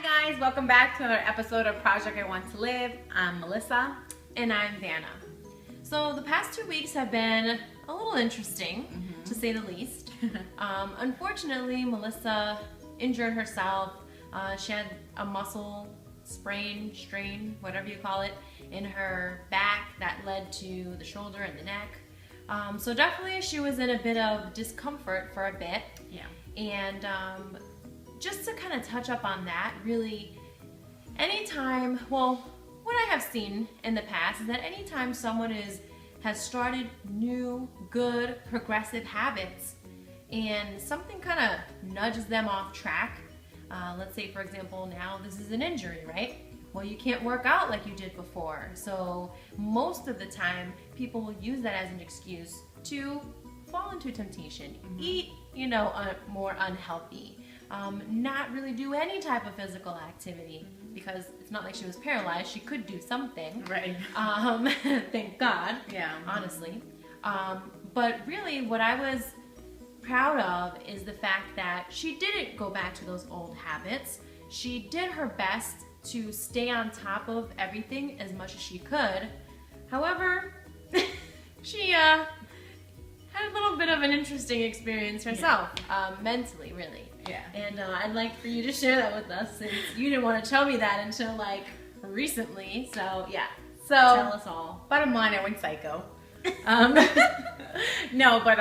Hi guys, welcome back to another episode of Project I Want to Live. I'm Melissa. And I'm Vanna. So the past 2 weeks have been a little interesting, to say the least. Unfortunately, Melissa injured herself. She had a muscle sprain, strain, whatever you call it, in her back that led to the shoulder and the neck. So definitely she was in a bit of discomfort for a bit. Yeah. And just to kind of touch up on that, really, anytime, well, what I have seen in the past is that anytime someone has started new, good, progressive habits and something kind of nudges them off track, let's say, for example, now this is an injury, right? Well, you can't work out like you did before. So most of the time, people will use that as an excuse to fall into temptation, eat, more unhealthy, not really do any type of physical activity, because it's not like she was paralyzed. She could do something. Right. Thank God. Yeah. Honestly. But really what I was proud of is the fact that she didn't go back to those old habits. She did her best to stay on top of everything as much as she could. However, she had a little bit of an interesting experience herself, mentally, really. Yeah. And I'd like for you to share that with us, since you didn't want to tell me that until like recently. So Yeah. So tell us all. bottom line, I went psycho. No, but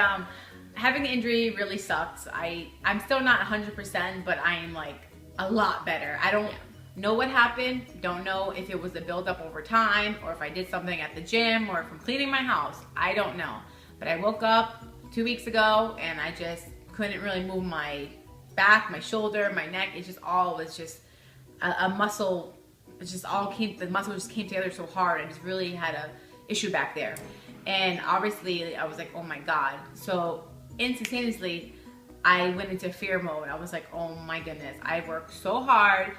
having the injury really sucks. I'm still not 100%, but I am like a lot better. I don't know what happened. Don't know if it was a buildup over time, or if I did something at the gym, or from cleaning my house. I don't know. But I woke up 2 weeks ago and I just couldn't really move my back, my shoulder, my neck. It just all was just a muscle. It just all came, the muscle just came together so hard. I just really had a issue back there. And obviously I was like, oh my God. So instantaneously, I went into fear mode. I was like, oh my goodness, I worked so hard.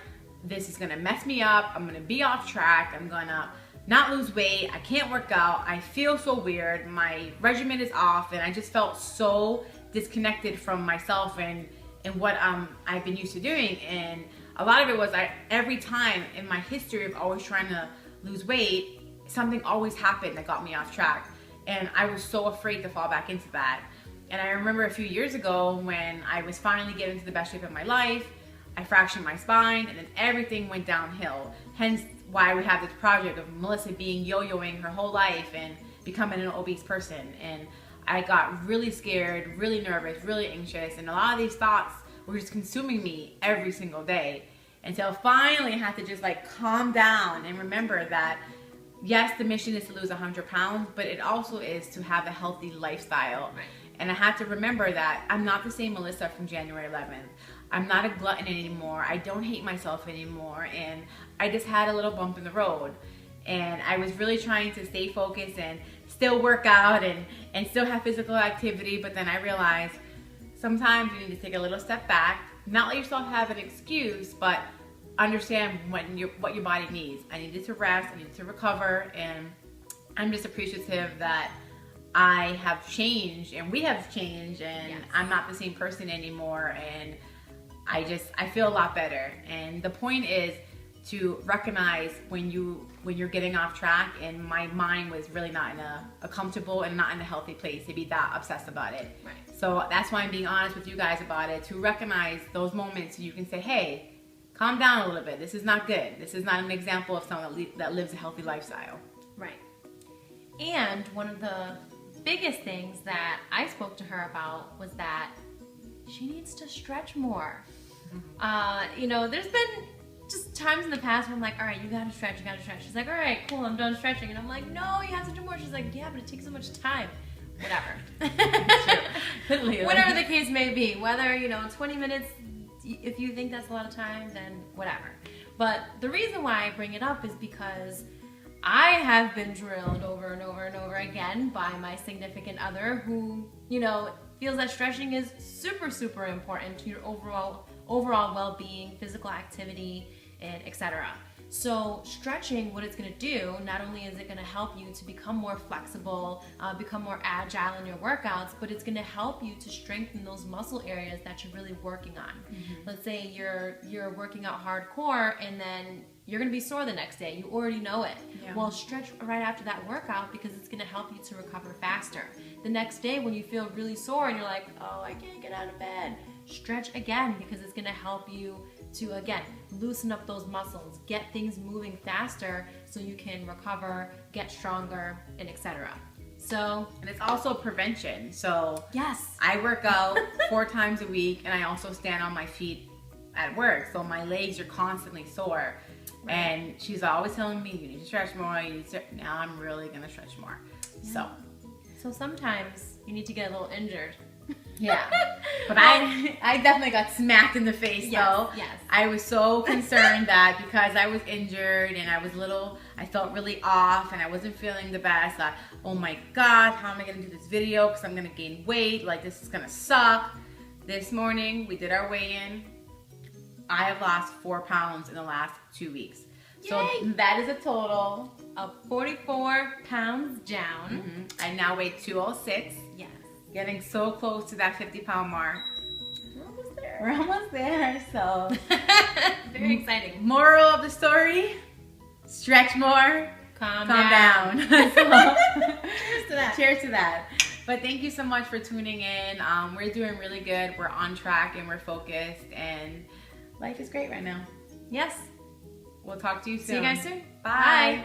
This is gonna mess me up. I'm gonna be off track. I'm gonna not lose weight. I can't work out. I feel so weird. My regimen is off, and I just felt so disconnected from myself and what I've been used to doing. And a lot of it was every time in my history of always trying to lose weight, something always happened that got me off track. And I was so afraid to fall back into that. And I remember a few years ago when I was finally getting to the best shape of my life, I fractured my spine, and then everything went downhill. Hence why we have this project of Melissa being yo-yoing her whole life and becoming an obese person. And I got really scared, really nervous, really anxious, and a lot of these thoughts were just consuming me every single day. Until finally I had to just like calm down and remember that yes, the mission is to lose 100 pounds, but it also is to have a healthy lifestyle. Right. And I had to remember that I'm not the same Melissa from January 11th. I'm not a glutton anymore. I don't hate myself anymore. And I just had a little bump in the road. And I was really trying to stay focused and still work out and still have physical activity. But then I realized sometimes you need to take a little step back, not let yourself have an excuse, but understand what your body needs. I needed to rest, I needed to recover, and I'm just appreciative that I have changed and we have changed, and I'm not the same person anymore, and I feel a lot better. And the point is to recognize when you're getting off track, and my mind was really not in a comfortable and not in a healthy place to be that obsessed about it. Right. So that's why I'm being honest with you guys about it, to recognize those moments so you can say, hey, calm down a little bit. This is not good. This is not an example of someone that lives a healthy lifestyle. Right. And one of the biggest things that I spoke to her about was that she needs to stretch more. There's been just times in the past where I'm like, all right, you gotta stretch. She's like, all right, cool, I'm done stretching. And I'm like, no, you have to do more. She's like, yeah, but it takes so much time. Whatever. Whatever the case may be. Whether, 20 minutes, if you think that's a lot of time, then whatever. But the reason why I bring it up is because I have been drilled over and over and over again by my significant other who, feels that stretching is super, super important to your overall well-being, physical activity, and etc. So stretching, what it's going to do, not only is it going to help you to become more flexible, become more agile in your workouts, but it's going to help you to strengthen those muscle areas that you're really working on. Let's say you're working out hardcore and then you're going to be sore the next day. You already know it. Well, stretch right after that workout because it's going to help you to recover faster. The next day when you feel really sore and you're like, oh, I can't get out of bed, stretch again because it's going to help you to, again, loosen up those muscles, get things moving faster so you can recover, get stronger, and etc. So, and it's also prevention. So yes, I work out 4 times a week and I also stand on my feet at work. So my legs are constantly sore. Right. And she's always telling me, you need to stretch more, now I'm really going to stretch more. So sometimes you need to get a little injured. Yeah, but I definitely got smacked in the face though. Yes. I was so concerned that because I was injured and I felt really off and I wasn't feeling the best. That, oh my God, how am I gonna do this video? Because I'm gonna gain weight. Like this is gonna suck. This morning we did our weigh-in. I have lost 4 pounds in the last 2 weeks. Yay. So that is a total of 44 pounds down. I now weigh 206. Yes. Getting so close to that 50-pound mark. We're almost there. We're almost there, so. Very exciting. Moral of the story, stretch more, calm down. So, cheers to that. Cheers to that. But thank you so much for tuning in. We're doing really good. We're on track and we're focused and life is great right now. Yes. We'll talk to you soon. See you guys soon. Bye. Bye.